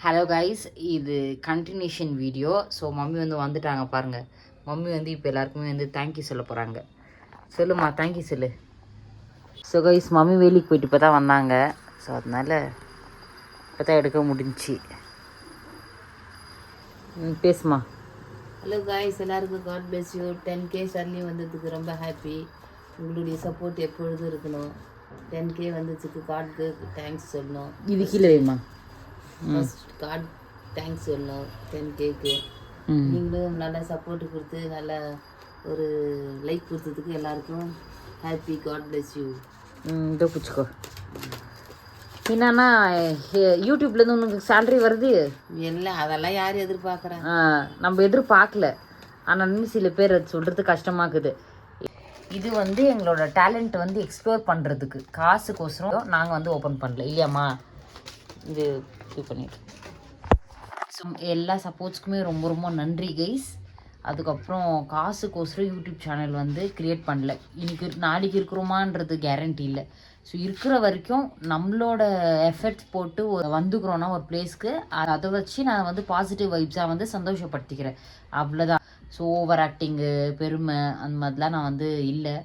Hello guys, இது continuation video. So mummy வந்துட்டாங்க பாருங்கள். மம்மி இப்போ எல்லாருக்குமே தேங்க்யூ சொல்ல போகிறாங்க. சொல்லுமா, தேங்க்யூ சொல்லு. ஸோ கைஸ், மம்மி வேலைக்கு போயிட்டு இப்போ தான் வந்தாங்க. ஸோ அதனால் இப்போ தான் எடுக்க முடிஞ்சி. பேசுமா. ஹலோ காய்ஸ், எல்லாருக்கும் God bless you. 10K surely வந்ததுக்கு ரொம்ப ஹாப்பி. உங்களுடைய சப்போர்ட் எப்பொழுதும் இருக்கணும். 10K வந்ததுக்கு காட்க்கு தேங்க்ஸ் சொல்லணும். இது கீழே வைமா. ஃபஸ்ட் காட் தேங்க்ஸ் சொல்லணும் 10Kக்கு. நீங்களும் நல்லா சப்போர்ட் கொடுத்து நல்லா ஒரு லைக் கொடுத்ததுக்கு எல்லாருக்கும் ஹாப்பி. God bless you. இதோ பிடிச்சிக்கோ. என்னன்னா யூடியூப்லேருந்து உனக்கு சேலரி வருது இல்லை, அதெல்லாம் யாரும் எதிர்பார்க்குறாங்க. நம்ம எதிர்பார்க்கல. ஆனால் சில பேர் அது சொல்கிறது கஷ்டமாக்குது. இது எங்களோட டேலண்ட் எக்ஸ்ப்ளோர் பண்ணுறதுக்கு காசுக்கோசரம் நாங்கள் ஓப்பன் பண்ணல இல்லையாம்மா. இது பண்ணிட்டு ஸோ எல்லா சப்போர்ட்ஸ்க்குமே ரொம்ப ரொம்ப நன்றி கைஸ். அதுக்கப்புறம் காசுக்கோசரம் யூடியூப் சேனல் க்ரியேட் பண்ணல. நாளைக்கு இருக்கிறோமான்றது கேரண்டி இல்லை. ஸோ இருக்கிற வரைக்கும் நம்மளோட எஃபர்ட்ஸ் போட்டு வந்துக்கிறோன்னா ஒரு பிளேஸ்க்கு அதை வச்சு நான் பாசிட்டிவ் வைப்ஸாக சந்தோஷப்படுத்திக்கிறேன், அவ்வளோதான். ஸோ ஓவர் ஆக்டிங்கு, பெருமை அந்த மாதிரிலாம் நான் இல்லை.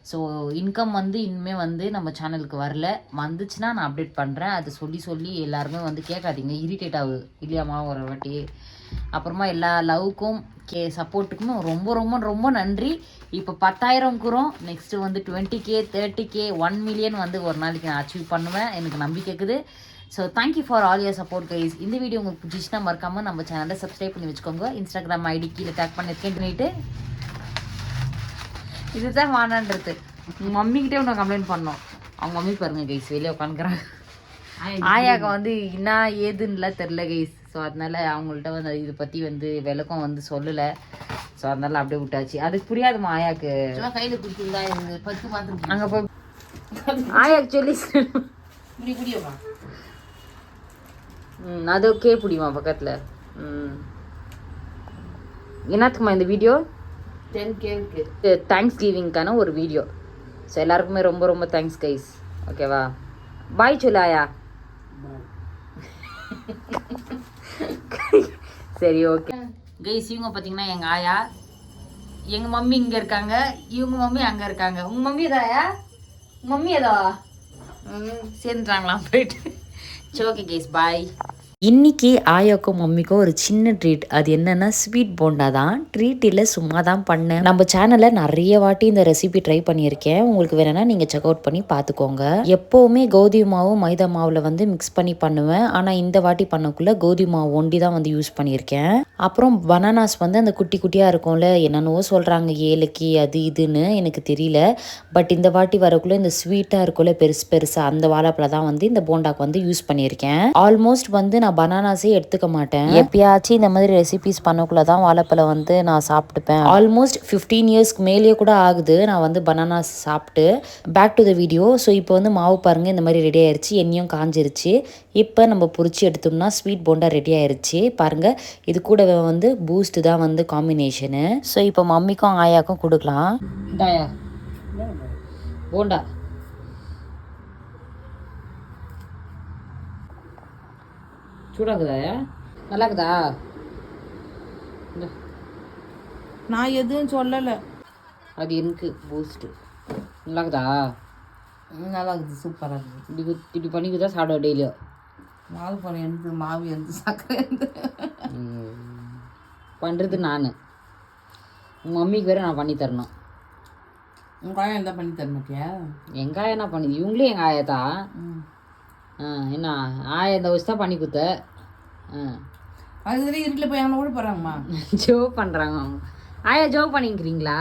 ஸோ இன்கம் இனிமேல் நம்ம சேனலுக்கு வரல. வந்துச்சுன்னா நான் அப்டேட் பண்ணுறேன். அது சொல்லி எல்லாருமே கேட்காதீங்க, இரிட்டேட் ஆகுது இல்லையாம்மா ஒரு வாட்டி. அப்புறமா எல்லா லவ்வுக்கும் சப்போர்ட்டுக்குமே ரொம்ப ரொம்ப ரொம்ப நன்றி. இப்போ 10,000க்குறோம். நெக்ஸ்ட்டு 20K 30K 1 மில்லியன் ஒரு நாளைக்கு நான் அச்சீவ் பண்ணுவேன், எனக்கு நம்பிக்கை இருக்குது. So thank you for all your support guys. இந்த வீடியோ உங்களுக்கு பிடிச்சிச்சுன்னா மறக்காமல் நம்ம சேனலை சப்ஸ்கிரைப் பண்ணி வச்சுக்கோங்க. இன்ஸ்டாகிராம் ஐடி கீழே டேக் பண்ணிட்டு இதுதான் வானான்றது. மம்மிக்கிட்டே ஒன்று கம்ப்ளைண்ட் பண்ணோம். அவங்க மம்மி பாருங்க கைஸ், வெளியே உட்காந்துக்கிறாங்க. ஆயாக்கு என்ன ஏதுன்னுலாம் தெரில கைஸ். ஸோ அதனால அவங்கள்ட்ட இதை பற்றி விளக்கம் சொல்லலை. ஸோ அதனால அப்படியே விட்டாச்சு. அதுக்கு புரியாதுமா ஆயாக்கு. கையில் கொடுத்துருந்தா 10 மாதம் அங்கே போய் ஆயாக்கு சொல்லி புரியுமா. அது ஓகே புடியுமா பக்கத்தில். என்னத்துக்குமா இந்த வீடியோ? 10Kக்கு தேங்க்ஸ் கிவிங்க்கான ஒரு வீடியோ. ஸோ எல்லாருக்குமே ரொம்ப ரொம்ப தேங்க்ஸ் கைஸ். ஓகேவா, பாய் சொல்லு ஆயா. சரி ஓகே கைஸ். இவங்க பார்த்தீங்கன்னா எங்கள் ஆயா. எங்கள் மம்மி இங்கே இருக்காங்க, இவங்க மம்மி அங்கே இருக்காங்க. உங்கள் மம்மி எதாயா? உங்கள் மம்மி எதா சேர்ந்துட்டாங்களாம் போயிட்டு. சரி ஓகே கைஸ், பாய். இன்றைக்கி ஆயாக்கும் மம்மிக்கும் ஒரு சின்ன ட்ரீட். அது என்னென்னா ஸ்வீட் போண்டா தான். ட்ரீட் இல்லை, சும்மா தான் பண்ணேன். நம்ம சேனலில் நிறைய வாட்டி இந்த ரெசிபி ட்ரை பண்ணியிருக்கேன். உங்களுக்கு வேணும்னா நீங்கள் செக் அவுட் பண்ணி பார்த்துக்கோங்க. எப்போவுமே கோதுமை மாவு மைதா மாவில் மிக்ஸ் பண்ணி பண்ணுவேன். ஆனால் இந்த வாட்டி பண்ணக்குள்ளே கோதுமை மாவு ஒண்டி தான் யூஸ் பண்ணியிருக்கேன். அப்புறம் பனானாஸ் அந்த குட்டி குட்டியாக இருக்கும்ல, என்னென்னவோ சொல்கிறாங்க ஏலக்கி அது இதுன்னு, எனக்கு தெரியல. பட் இந்த வாட்டி வரக்குள்ளே இந்த ஸ்வீட்டாக இருக்கும்ல பெருசு பெருசாக, அந்த வாழைப்பழம் தான் இந்த போண்டாக்கு யூஸ் பண்ணியிருக்கேன். ஆல்மோஸ்ட் நான் பனானாஸே எடுத்துக்க மாட்டேன். எப்பயாச்சும் இந்த மாதிரி ரெசிபிஸ் பண்ணக்குள்ள தான் வாழைப்பழம் நான் சாப்பிட்டுப்பேன். ஆல்மோஸ்ட் 15 இயர்ஸ்க்கு மேலேயே கூட ஆகுது நான் பனானாஸ் சாப்பிட்டு. Back to the video. So இப்போ மாவு பாருங்கள், இந்த மாதிரி ரெடி ஆயிடுச்சு. எண்ணெயும் காஞ்சிருச்சு. இப்போ நம்ம பொரிச்சு எடுத்தோம்னா ஸ்வீட் போண்டா ரெடி ஆயிடுச்சு. பாருங்கள், இது கூட பூஸ்ட் தான் காம்பினேஷனு. ஸோ இப்போ மம்மிக்கும் ஆயாக்கும் கொடுக்கலாம். போண்டா சூடாக்குதா? நல்லா இருக்குதா? நான் எதுவும் சொல்லலை. அது எனக்கு பூஸ்ட்டு நல்லா இருக்குதா? நல்லா இருக்குது, சூப்பராக இருக்குது. இப்படி பண்ணிக்குதா சாப்பிட டெய்லியும். மாவு பழம் எந்த மாவு எந்த சக்கரை எந்த பண்ணுறது நான். உங்கள் மம்மிக்கு வேறு நான் பண்ணி தரணும். உங்கள் ஆயா எந்த பண்ணி தர மாட்டியா? எங்கள் ஆயா என்ன பண்ணி, இவங்களே எங்கள் ஆயா தான். என்ன ஆயா இந்த வச்சு தான் பண்ணி கொடுத்த. அதுக்கு இருட்டில் போய் அங்கே கூட போகிறாங்கம்மா. ஜோக் பண்ணுறாங்க. ஆயா ஜோக் பண்ணிக்கிறீங்களா?